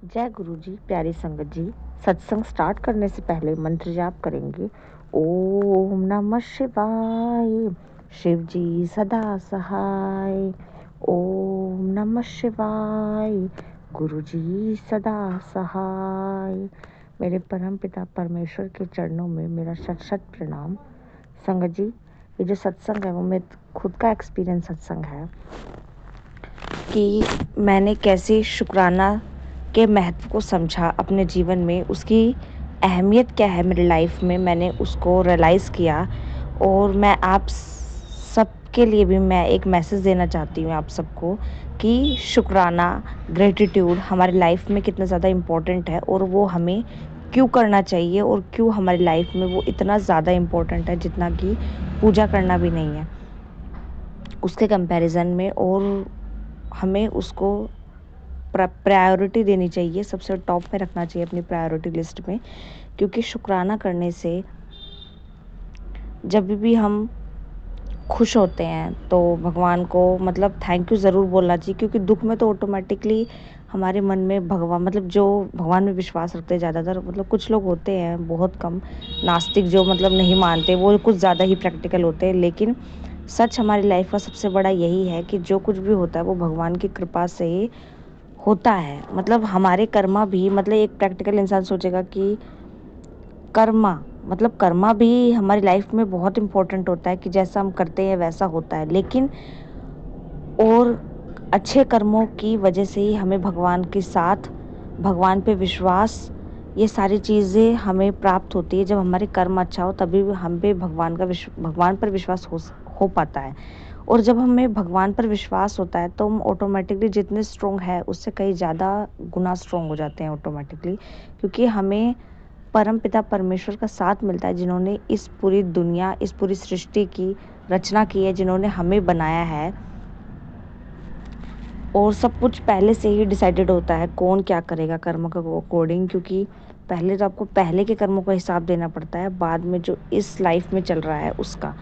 जय गुरु जी। प्यारी संगत जी, सत्संग स्टार्ट करने से पहले मंत्र जाप करेंगे। ओम नमः शिवाय, शिव जी सदा सहाय। ओम नमः शिवाय, गुरु जी सदा सहाय। मेरे परम पिता परमेश्वर के चरणों में मेरा शत शत प्रणाम। संगत जी, ये जो सत्संग है वो मेरे खुद का एक्सपीरियंस सत्संग है कि मैंने कैसे शुक्राना के महत्व को समझा अपने जीवन में, उसकी अहमियत क्या है मेरी लाइफ में, मैंने उसको रियलाइज़ किया। और मैं आप सबके लिए भी मैं एक मैसेज देना चाहती हूँ आप सबको कि शुक्राना, ग्रेटिट्यूड हमारी लाइफ में कितना ज़्यादा इम्पोर्टेंट है और वो हमें क्यों करना चाहिए और क्यों हमारी लाइफ में वो इतना ज़्यादा इम्पोर्टेंट है जितना कि पूजा करना भी नहीं है उसके कंपैरिजन में। और हमें उसको प्रायोरिटी देनी चाहिए, सबसे टॉप पे रखना चाहिए अपनी प्रायोरिटी लिस्ट में। क्योंकि शुक्राना करने से जब भी हम खुश होते हैं तो भगवान को मतलब थैंक यू ज़रूर बोलना चाहिए। क्योंकि दुख में तो ऑटोमेटिकली हमारे मन में भगवान मतलब जो भगवान में विश्वास रखते हैं ज़्यादातर, मतलब कुछ लोग होते हैं बहुत कम नास्तिक जो मतलब नहीं मानते, वो कुछ ज़्यादा ही प्रैक्टिकल होते हैं। लेकिन सच हमारी लाइफ का सबसे बड़ा यही है कि जो कुछ भी होता है वो भगवान की कृपा से ही होता है। मतलब हमारे कर्मा भी, मतलब एक प्रैक्टिकल इंसान सोचेगा कि कर्मा भी हमारी लाइफ में बहुत इम्पोर्टेंट होता है कि जैसा हम करते हैं वैसा होता है। लेकिन और अच्छे कर्मों की वजह से ही हमें भगवान के साथ, भगवान पे विश्वास, ये सारी चीज़ें हमें प्राप्त होती है। जब हमारे कर्म अच्छा हो तभी हम पे भगवान पर विश्वास हो पाता है। और जब हमें भगवान पर विश्वास होता है तो हम ऑटोमेटिकली जितने स्ट्रोंग है उससे कहीं ज़्यादा गुना स्ट्रोंग हो जाते हैं ऑटोमेटिकली। क्योंकि हमें परम पिता परमेश्वर का साथ मिलता है, जिन्होंने इस पूरी दुनिया, इस पूरी सृष्टि की रचना की है, जिन्होंने हमें बनाया है। और सब कुछ पहले से ही डिसाइडेड होता है कौन क्या करेगा कर्म के अकॉर्डिंग। क्योंकि पहले तो आपको पहले के कर्मों का हिसाब देना पड़ता है, बाद में जो इस लाइफ में चल रहा है उसका।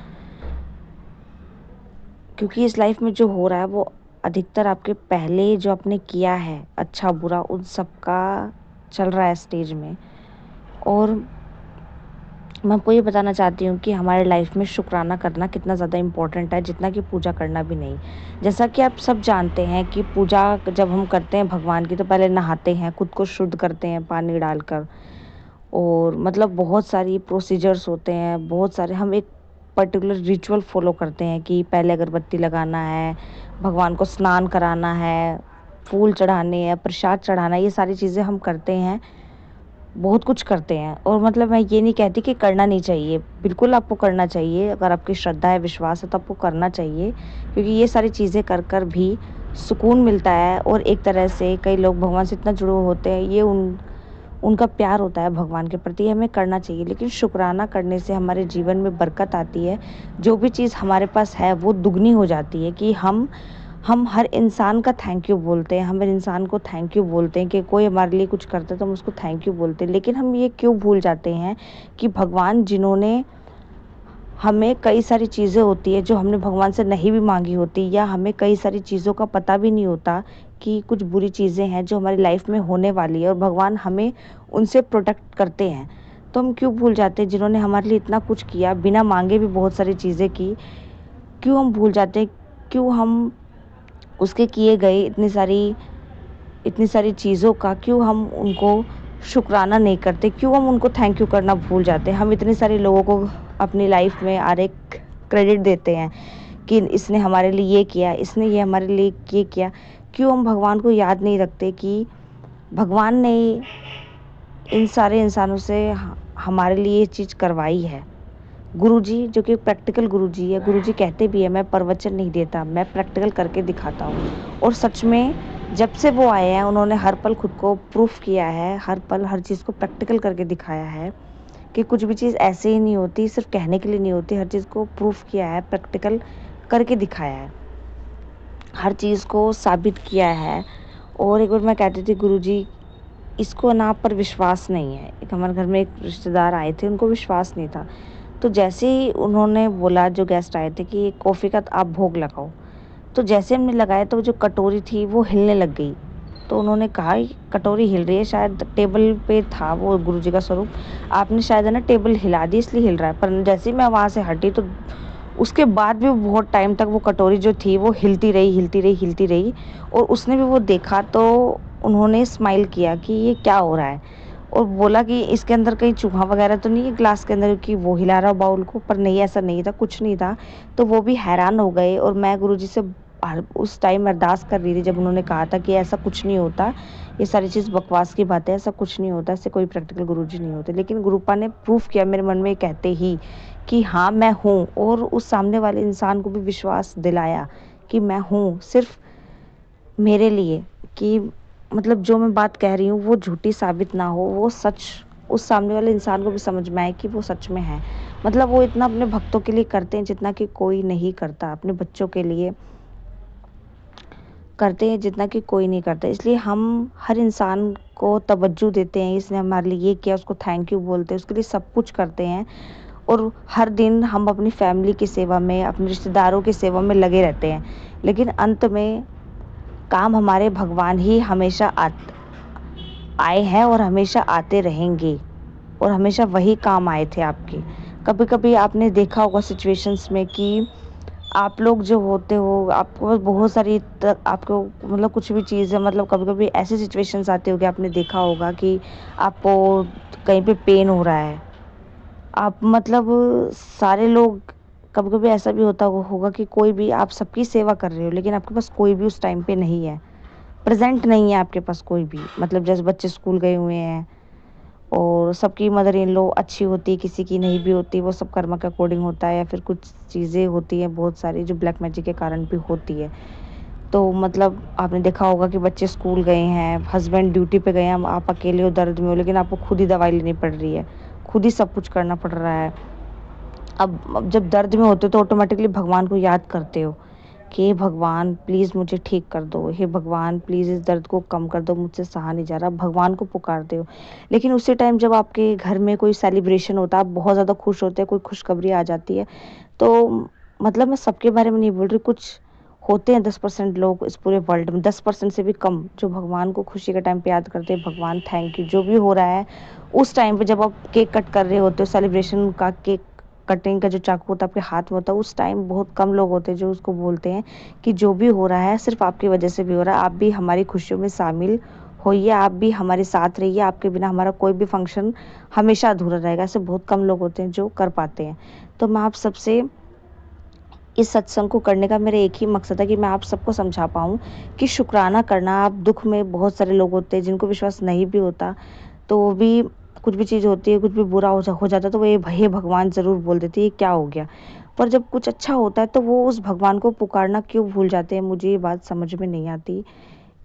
क्योंकि इस लाइफ में जो हो रहा है वो अधिकतर आपके पहले जो आपने किया है अच्छा बुरा उन सब का चल रहा है स्टेज में। और मैं आपको ये बताना चाहती हूँ कि हमारे लाइफ में शुक्राना करना कितना ज़्यादा इम्पोर्टेंट है, जितना कि पूजा करना भी नहीं। जैसा कि आप सब जानते हैं कि पूजा जब हम करते हैं भगवान की तो पहले नहाते हैं, खुद को शुद्ध करते हैं पानी डालकर। और मतलब बहुत सारी प्रोसीजर्स होते हैं, बहुत सारे हम एक पर्टिकुलर रिचुअल फॉलो करते हैं कि पहले अगरबत्ती लगाना है, भगवान को स्नान कराना है, फूल चढ़ाने हैं, प्रसाद चढ़ाना है, ये सारी चीज़ें हम करते हैं, बहुत कुछ करते हैं। और मतलब मैं ये नहीं कहती कि करना नहीं चाहिए, बिल्कुल आपको करना चाहिए। अगर आपकी श्रद्धा है, विश्वास है तो आपको करना चाहिए। क्योंकि ये सारी चीज़ें कर कर भी सुकून मिलता है। और एक तरह से कई लोग भगवान से इतना जुड़े होते हैं, ये उनका प्यार होता है भगवान के प्रति, हमें करना चाहिए। लेकिन शुक्राना करने से हमारे जीवन में बरकत आती है, जो भी चीज़ हमारे पास है वो दुगनी हो जाती है। कि हम हर इंसान का थैंक यू बोलते हैं, हम हर इंसान को थैंक यू बोलते हैं कि कोई हमारे लिए कुछ करता है तो हम उसको थैंक यू बोलते हैं। लेकिन हम ये क्यों भूल जाते हैं कि भगवान जिन्होंने हमें, कई सारी चीज़ें होती है जो हमने भगवान से नहीं भी मांगी होती, या हमें कई सारी चीज़ों का पता भी नहीं होता कि कुछ बुरी चीज़ें हैं जो हमारी लाइफ में होने वाली है और भगवान हमें उनसे प्रोटेक्ट करते हैं। तो हम क्यों भूल जाते हैं, जिन्होंने हमारे लिए इतना कुछ किया, बिना मांगे भी बहुत सारी चीज़ें की, क्यों हम भूल जाते हैं? क्यों हम उसके किए गए इतनी सारी चीज़ों का क्यों हम उनको शुक्राना नहीं करते? क्यों हम उनको थैंक यू करना भूल जाते हैं? हम इतने सारे लोगों को अपनी लाइफ में क्रेडिट देते हैं कि इसने हमारे लिए ये किया, इसने ये हमारे लिए ये किया। क्यों हम भगवान को याद नहीं रखते कि भगवान ने इन सारे इंसानों से हमारे लिए ये चीज़ करवाई है। गुरुजी जो कि प्रैक्टिकल गुरुजी है, गुरुजी कहते भी है मैं प्रवचन नहीं देता, मैं प्रैक्टिकल करके दिखाता हूँ। और सच में जब से वो आए हैं उन्होंने हर पल खुद को प्रूफ किया है, हर पल हर चीज़ को प्रैक्टिकल करके दिखाया है कि कुछ भी चीज़ ऐसे ही नहीं होती, सिर्फ कहने के लिए नहीं होती, हर चीज़ को प्रूफ किया है, प्रैक्टिकल करके दिखाया है, हर चीज़ को साबित किया है। और एक बार मैं कहती थी गुरुजी इसको ना आप पर विश्वास नहीं है। एक हमारे घर में एक रिश्तेदार आए थे, उनको विश्वास नहीं था। तो जैसे ही उन्होंने बोला, जो गेस्ट आए थे, कि कॉफ़ी का आप भोग लगाओ, तो जैसे हमने लगाया तो जो कटोरी थी वो हिलने लग गई। तो उन्होंने कहा कटोरी हिल रही है, शायद टेबल पे था वो गुरु जी का स्वरूप, आपने शायद है ना टेबल हिला दी इसलिए हिल रहा है। पर जैसे ही मैं वहाँ से हटी तो उसके बाद भी बहुत टाइम तक वो कटोरी जो थी वो हिलती रही हिलती रही हिलती रही। और उसने भी वो देखा तो उन्होंने स्माइल किया कि ये क्या हो रहा है, और बोला कि इसके अंदर कहीं चूहा वगैरह तो नहीं है ग्लास के अंदर, कि वो हिला रहा बाउल को। पर नहीं, ऐसा नहीं था, कुछ नहीं था। तो वो भी हैरान हो गए। और मैं गुरुजी से उस टाइम अरदास कर रही थी जब उन्होंने कहा था कि ऐसा कुछ नहीं होता, ये सारी चीज़ बकवास की बात है, ऐसा कुछ नहीं होता, ऐसे कोई प्रैक्टिकल गुरुजी नहीं होते। लेकिन गुरुपा ने प्रूफ किया मेरे मन में कहते ही कि हाँ मैं हूँ, और उस सामने वाले इंसान को भी विश्वास दिलाया कि मैं हूँ, सिर्फ मेरे लिए, कि मतलब जो मैं बात कह रही हूँ वो झूठी साबित ना हो, वो सच उस सामने वाले इंसान को भी समझ में आए कि वो सच में है। मतलब वो इतना अपने भक्तों के लिए करते हैं जितना कि कोई नहीं करता, अपने बच्चों के लिए करते हैं जितना कि कोई नहीं करता। इसलिए हम हर इंसान को तवज्जो देते हैं, इसने हमारे लिए ये किया उसको थैंक यू बोलते हैं, उसके लिए सब कुछ करते हैं। और हर दिन हम अपनी फैमिली की सेवा में, अपने रिश्तेदारों की सेवा में लगे रहते हैं। लेकिन अंत में काम हमारे भगवान ही हमेशा आए हैं और हमेशा आते रहेंगे, और हमेशा वही काम आए थे आपके। कभी कभी आपने देखा होगा सिचुएशंस में कि आप लोग जो होते हो आपको बस बहुत सारी आपको मतलब कुछ भी चीज़ है, मतलब कभी कभी ऐसी सिचुएशंस आती होगी, आपने देखा होगा कि आपको कहीं पे पेन हो रहा है, आप मतलब सारे लोग, कभी कभी ऐसा भी होता होगा कि कोई भी, आप सबकी सेवा कर रहे हो लेकिन आपके पास कोई भी उस टाइम पे नहीं है, प्रेजेंट नहीं है आपके पास कोई भी। मतलब जैसे बच्चे स्कूल गए हुए हैं और सबकी मदर इन लॉ अच्छी होती है, किसी की नहीं भी होती, वो सब कर्मा के अकॉर्डिंग होता है, या फिर कुछ चीज़ें होती हैं बहुत सारी जो ब्लैक मैजिक के कारण भी होती है। तो मतलब आपने देखा होगा कि बच्चे स्कूल गए हैं, हस्बैंड ड्यूटी पे गए हैं, आप अकेले हो, दर्द में हो, लेकिन आपको खुद ही दवाई लेनी पड़ रही है, खुद ही सब कुछ करना पड़ रहा है। अब जब दर्द में होते हो तो ऑटोमेटिकली भगवान को याद करते हो कि हे भगवान प्लीज़ मुझे ठीक कर दो, हे भगवान प्लीज़ इस दर्द को कम कर दो, मुझसे सहा नहीं जा रहा, भगवान को पुकारते हो। लेकिन उसी टाइम जब आपके घर में कोई सेलिब्रेशन होता है, आप बहुत ज़्यादा खुश होते हैं, कोई खुशखबरी आ जाती है, तो मतलब मैं सबके बारे में नहीं बोल रही, कुछ होते हैं 10% लोग इस पूरे वर्ल्ड में, 10% से भी कम, जो भगवान को खुशी के टाइम पे याद करते हैं, भगवान थैंक यू जो भी हो रहा है। उस टाइम पे जब आप केक कट कर रहे होते हो, सेलिब्रेशन का केक कटिंग का जो चाकू होता है आपके हाथ में होता है, उस टाइम बहुत कम लोग होते हैं जो उसको बोलते हैं कि जो भी हो रहा है सिर्फ आपकी वजह से भी हो रहा है, आप भी हमारी खुशियों में शामिल होइए, आप भी हमारे साथ रहिए, आपके बिना हमारा कोई भी फंक्शन हमेशा अधूरा रहेगा। ऐसे बहुत कम लोग होते हैं जो कर पाते हैं। तो मैं आप सबसे इस सत्संग को करने का मेरा एक ही मकसद है कि मैं आप सबको समझा पाऊँ कि शुक्राना करना, आप दुख में, बहुत सारे लोग होते हैं जिनको विश्वास नहीं भी होता, तो वो भी कुछ भी चीज़ होती है, कुछ भी बुरा हो जाता है तो वो ये हे भगवान ज़रूर बोल देती है क्या हो गया। पर जब कुछ अच्छा होता है तो वो उस भगवान को पुकारना क्यों भूल जाते हैं, मुझे ये बात समझ में नहीं आती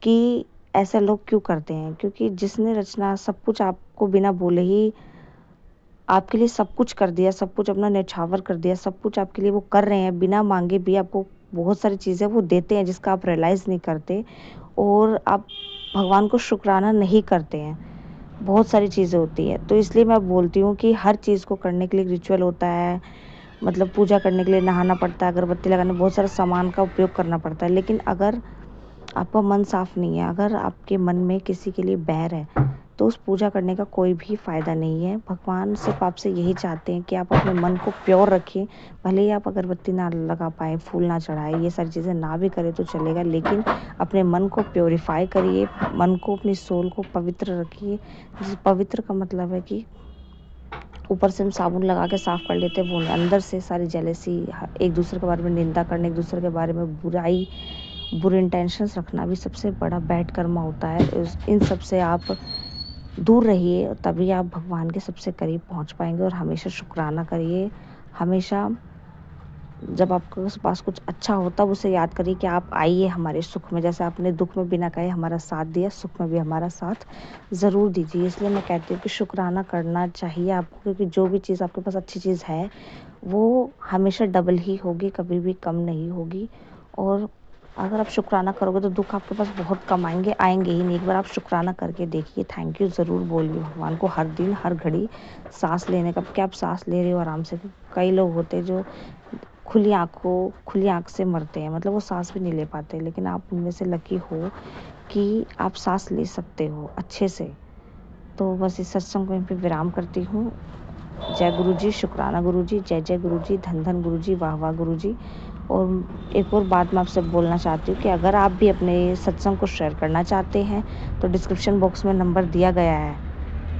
कि ऐसा लोग क्यों करते हैं। क्योंकि जिसने रचना सब कुछ आपको बिना बोले ही आपके लिए सब कुछ कर दिया, सब कुछ अपना न्यौछावर कर दिया, सब कुछ आपके लिए वो कर रहे हैं, बिना मांगे भी आपको बहुत सारी चीज़ें वो देते हैं जिसका आप रियलाइज़ नहीं करते, और आप भगवान को शुक्राना नहीं करते हैं। बहुत सारी चीज़ें होती है, तो इसलिए मैं बोलती हूँ कि हर चीज़ को करने के लिए रिचुअल होता है, मतलब पूजा करने के लिए नहाना पड़ता है, अगरबत्ती लगाने, बहुत सारा सामान का उपयोग करना पड़ता है। लेकिन अगर आपका मन साफ नहीं है, अगर आपके मन में किसी के लिए बैर है, तो उस पूजा करने का कोई भी फ़ायदा नहीं है। भगवान सिर्फ आपसे यही चाहते हैं कि आप अपने मन को प्योर रखें। भले ही आप अगरबत्ती ना लगा पाएँ, फूल ना चढ़ाएँ, ये सारी चीज़ें ना भी करें तो चलेगा, लेकिन अपने मन को प्योरीफाई करिए, मन को, अपनी सोल को पवित्र रखिए। जिस पवित्र का मतलब है कि ऊपर से हम साबुन लगा के साफ़ कर लेते हैं, वो अंदर से सारी जेलसी, एक दूसरे के बारे में निंदा करना, एक दूसरे के बारे में बुराई, बुरे इंटेंशंस रखना भी सबसे बड़ा बैड कर्मा होता है। इन सब से आप दूर रहिए, तभी आप भगवान के सबसे करीब पहुंच पाएंगे। और हमेशा शुक्राना करिए, हमेशा जब आपके पास कुछ अच्छा हो तब उसे याद करिए कि आप आइए हमारे सुख में, जैसे आपने दुख में बिना कहे हमारा साथ दिया, सुख में भी हमारा साथ ज़रूर दीजिए। इसलिए मैं कहती हूँ कि शुक्राना करना चाहिए आपको, क्योंकि जो भी चीज़ आपके पास अच्छी चीज़ है वो हमेशा डबल ही होगी, कभी भी कम नहीं होगी। और अगर आप शुक्राना करोगे तो दुख आपके पास बहुत कम आएंगे, आएंगे ही नहीं। एक बार आप शुक्राना करके देखिए, थैंक यू ज़रूर बोलिए भगवान को हर दिन, हर घड़ी। सांस लेने का क्या आप सांस ले रहे हो आराम से, कई लोग होते हैं जो खुली आँख से मरते हैं, मतलब वो सांस भी नहीं ले पाते, लेकिन आप उनमें से लकी हो कि आप सांस ले सकते हो अच्छे से। तो बस इस सत्संग को यहीं पे विराम करती हूँ। जय गुरु जी, शुक्राना गुरु जी, जय जय गुरु जी, धन धन गुरु जी, वाह वाह गुरु जी। और एक और बात मैं आपसे बोलना चाहती हूँ कि अगर आप भी अपने सत्संग को शेयर करना चाहते हैं तो डिस्क्रिप्शन बॉक्स में नंबर दिया गया है,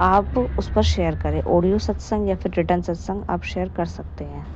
आप उस पर शेयर करें। ऑडियो सत्संग या फिर रिटर्न सत्संग आप शेयर कर सकते हैं।